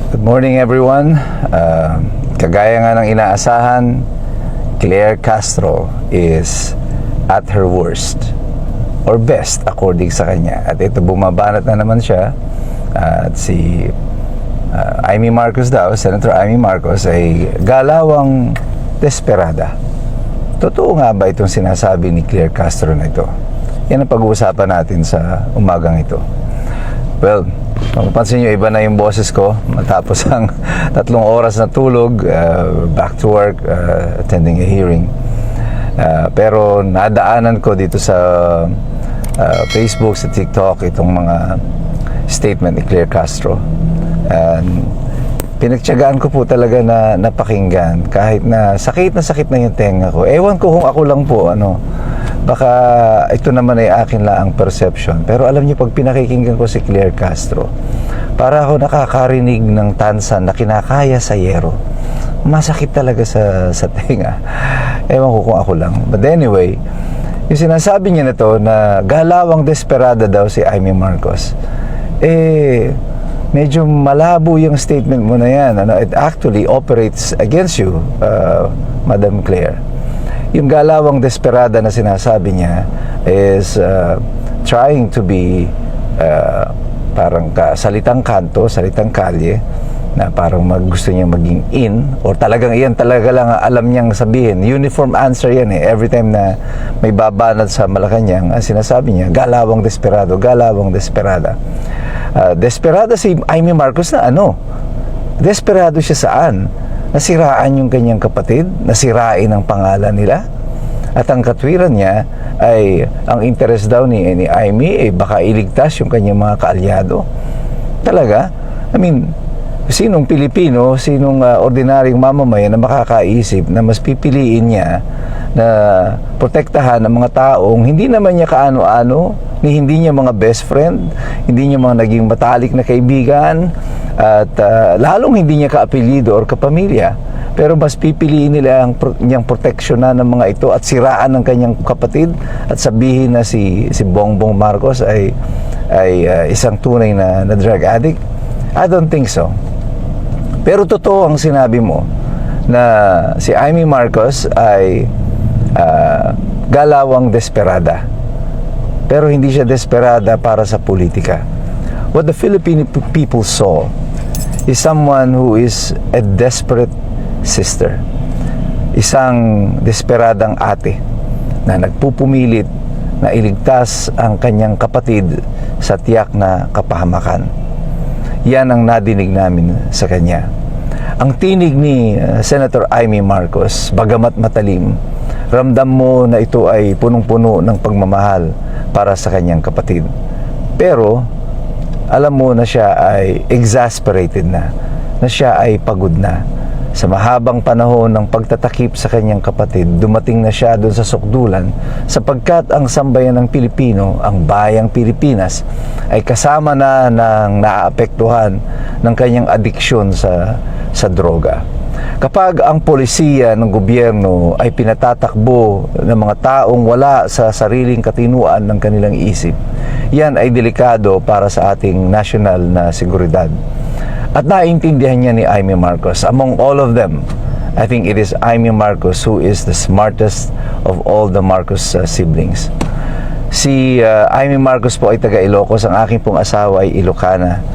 Good morning everyone. Kagaya nga ng inaasahan, Claire Castro is at her worst or best according sa kanya. At ito, bumabanat na naman siya. At si Amy Marcos daw, Senator Amy Marcos, ay galawang desperada. Totoo nga ba itong sinasabi ni Claire Castro na ito? Yan ang pag-uusapan natin sa umagang ito. Well, mapapansin nyo, iba na yung boses ko matapos ang 3 oras na tulog, back to work, attending a hearing. Pero nadaanan ko dito sa Facebook, sa TikTok, itong mga statement ni Claire Castro. Pinagtiyagaan ko po talaga na napakinggan, kahit na sakit na yung tenga ko. Ewan ko kung ako lang po, baka ito naman ay akin lang ang perception. Pero alam niyo, pag pinakikinggan ko si Claire Castro, para ako nakakarinig ng tansan na kinakaya sa yero. Masakit talaga sa tenga. Ewan ko kung ako lang. But anyway, yung sinasabi niya na to na galawang desperada daw si Amy Marcos, medyo malabo yung statement mo na yan. It actually operates against you, Madam Claire. Yung galawang desperada na sinasabi niya is trying to be parang salitang kanto, salitang kalye, na parang gusto niya maging in, or talagang iyan talaga lang alam niyang sabihin. Uniform answer yan every time na may babanat sa Malacanang, sinasabi niya galawang desperado, galawang desperada. Desperada si Amy Marcos na desperado siya saan? Nasiraan yung kanyang kapatid, nasirain ang pangalan nila, at ang katwiran niya ay ang interest daw ni Amy baka iligtas yung kanyang mga kaalyado. Talaga? I mean, sinong Pilipino, sinong ordinaryong mamamayan na makakaisip na mas pipiliin niya na protektahan ang mga taong hindi naman niya kaano-ano, hindi niya mga best friend, hindi niya mga naging matalik na kaibigan, at lalong hindi niya kaapelyido or kapamilya. Pero mas pipiliin nila ang niyang proteksyonan ng mga ito at siraan ng kanyang kapatid at sabihin na si Bongbong Marcos ay isang tunay na drug addict. I don't think so. Pero totoo ang sinabi mo na si Amy Marcos ay galawang desperada. Pero hindi siya desperada para sa politika. What the Philippine people saw is someone who is a desperate sister. Isang desperadang ate na nagpupumilit na iligtas ang kanyang kapatid sa tiyak na kapahamakan. Yan ang nadinig namin sa kanya. Ang tinig ni Senator Amy Marcos, bagamat matalim, ramdam mo na ito ay punong-puno ng pagmamahal para sa kanyang kapatid. Pero alam mo na siya ay exasperated na siya ay pagod na. Sa mahabang panahon ng pagtatakip sa kanyang kapatid, dumating na siya doon sa sukdulan sapagkat ang sambayan ng Pilipino, ang bayang Pilipinas, ay kasama na ng naaapektuhan ng kanyang adiksyon sa droga. Kapag ang polisiya ng gobyerno ay pinatatakbo ng mga taong wala sa sariling katinuan ng kanilang isip, yan ay delikado para sa ating nasyonal na seguridad. At naiintindihan niya ni Amy Marcos. Among all of them, I think it is Amy Marcos who is the smartest of all the Marcos siblings. Si Amy Marcos po ay taga Ilocos. Ang aking pong asawa ay Ilocana,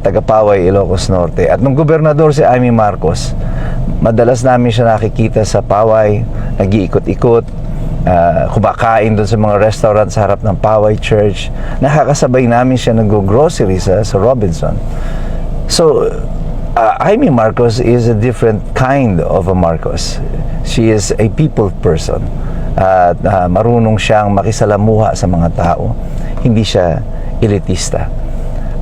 taga Paway, Ilocos Norte. At nung gobernador si Amy Marcos, madalas namin siya nakikita sa Paway, nag-iikot-ikot, kumakain doon sa mga restaurant sa harap ng Paway Church. Nakakasabay namin siya nag-grocery sa Robinson. So, Amy Marcos is a different kind of a Marcos. She is a people person. At marunong siyang makisalamuha sa mga tao. Hindi siya elitista.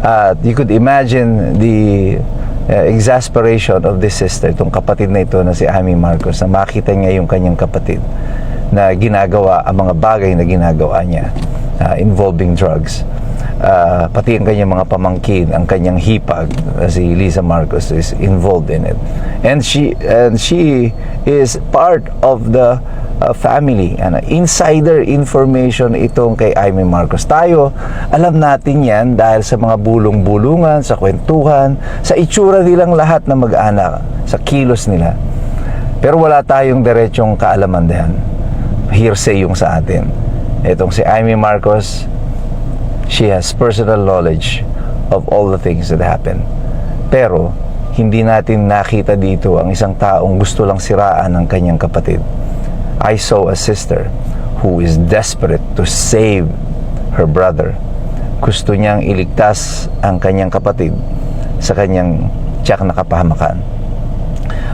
At you could imagine the exasperation of this sister, itong kapatid na ito na si Amy Marcos, na makita niya yung kanyang kapatid na ginagawa ang mga bagay na ginagawa niya involving drugs. Pati ang kanyang mga pamangkin, ang kanyang hipag, si Liza Marcos is involved in it, and she is part of the family. Insider information itong kay Amy Marcos. Tayo, alam natin yan dahil sa mga bulong-bulungan, sa kwentuhan, sa itsura nilang lahat na mag-anak, sa kilos nila. Pero wala tayong diretsong kaalaman diyan. Hearsay yung sa atin. Itong si Amy Marcos, she has personal knowledge of all the things that happen. Pero, hindi natin nakita dito ang isang taong gusto lang siraan ng kanyang kapatid. I saw a sister who is desperate to save her brother. Gusto niyang iligtas ang kanyang kapatid sa kanyang tiyak na kapahamakan.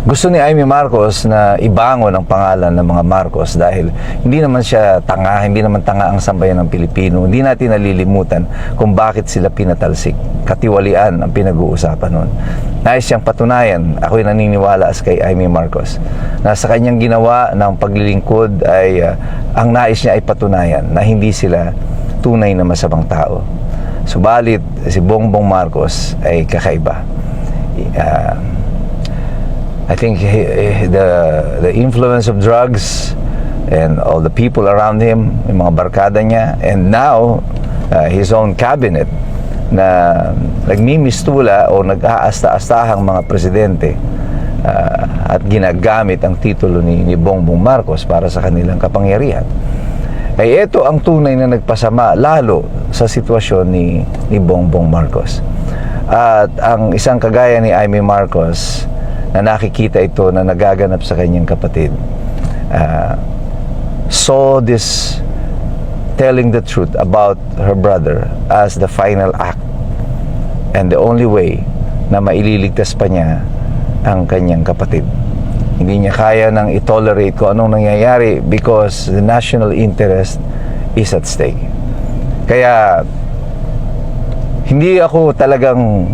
Gusto ni Amy Marcos na ibangon ang pangalan ng mga Marcos dahil hindi naman siya tanga, hindi naman tanga ang sambayan ng Pilipino. Hindi natin nalilimutan kung bakit sila pinatalsik. Katiwalian ang pinag-uusapan nun. Nais siyang patunayan, ako'y naniniwala kay Amy Marcos, na sa kanyang ginawa ng paglilingkod ay ang nais niya ay patunayan na hindi sila tunay na masamang tao. Subalit, si Bongbong Marcos ay kakaiba. I think the influence of drugs and all the people around him, yung mga barkada niya, and now his own cabinet na nagmimistula o nag-aasta-astahang mga presidente at ginagamit ang titulo ni Bongbong Marcos para sa kanilang kapangyarihan. Ay ito ang tunay na nagpasama lalo sa sitwasyon ni Bongbong Marcos. At ang isang kagaya ni Amy Marcos na nakikita ito na nagaganap sa kanyang kapatid, saw this telling the truth about her brother as the final act and the only way na maililigtas pa niya ang kanyang kapatid. Hindi niya kaya nang i-tolerate kung anong nangyayari because the national interest is at stake. Kaya hindi ako talagang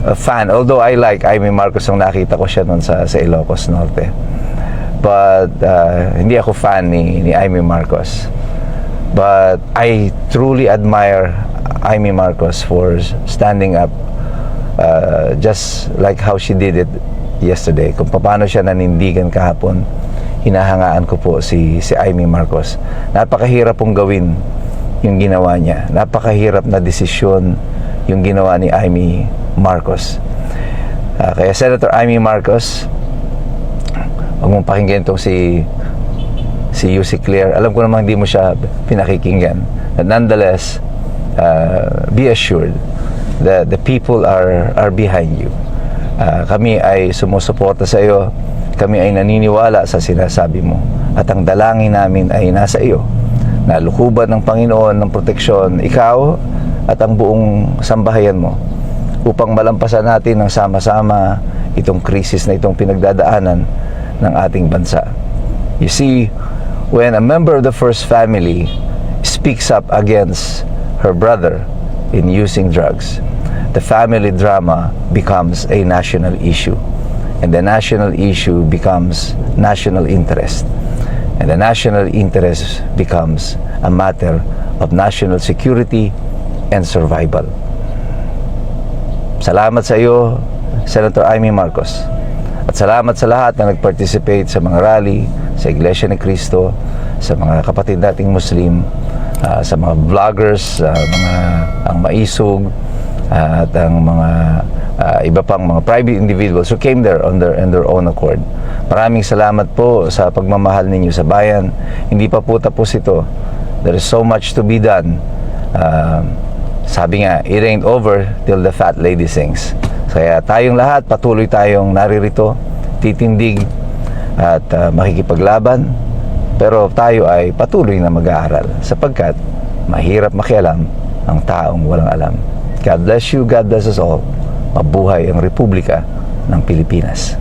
a fan, although I like Amy Marcos, nung nakita ko siya noon sa Ilocos Norte, but hindi ako fan ni Amy Marcos. But I truly admire Amy Marcos for standing up, just like how she did it yesterday. Kung paano siya nanindigan kahapon, hinahangaan ko po si Amy Marcos. Napakahirap pong gawin yung ginawa niya. Napakahirap na desisyon yung ginawa ni Amy Marcos. Kaya Senator Amy Marcos, huwag mong pakinggan itong si UC Claire. Alam ko namang hindi mo siya pinakikinggan. But nonetheless, be assured that the people are behind you. Kami ay sumusuporta sa iyo. Kami ay naniniwala sa sinasabi mo. At ang dalangin namin ay nasa iyo. Na lukuban ng Panginoon ng proteksyon, ikaw at ang buong sambahayan mo, upang malampasan natin ng sama-sama itong krisis na itong pinagdadaanan ng ating bansa. You see, when a member of the first family speaks up against her brother in using drugs, the family drama becomes a national issue. And the national issue becomes national interest. And the national interest becomes a matter of national security and survival. Salamat sa iyo, Senator Amy Marcos. At salamat sa lahat na nag-participate sa mga rally, sa Iglesia ni Cristo, sa mga kapatid nating Muslim, sa mga vloggers, ang Maisog, at ang mga iba pang mga private individuals who came there on their own accord. Maraming salamat po sa pagmamahal ninyo sa bayan. Hindi pa po tapos ito. There is so much to be done. Sabi nga, it ain't over till the fat lady sings. Kaya tayong lahat, patuloy tayong naririto, titindig at makikipaglaban. Pero tayo ay patuloy na mag-aaral sapagkat mahirap makialam ang taong walang alam. God bless you, God bless us all. Mabuhay ang Republika ng Pilipinas.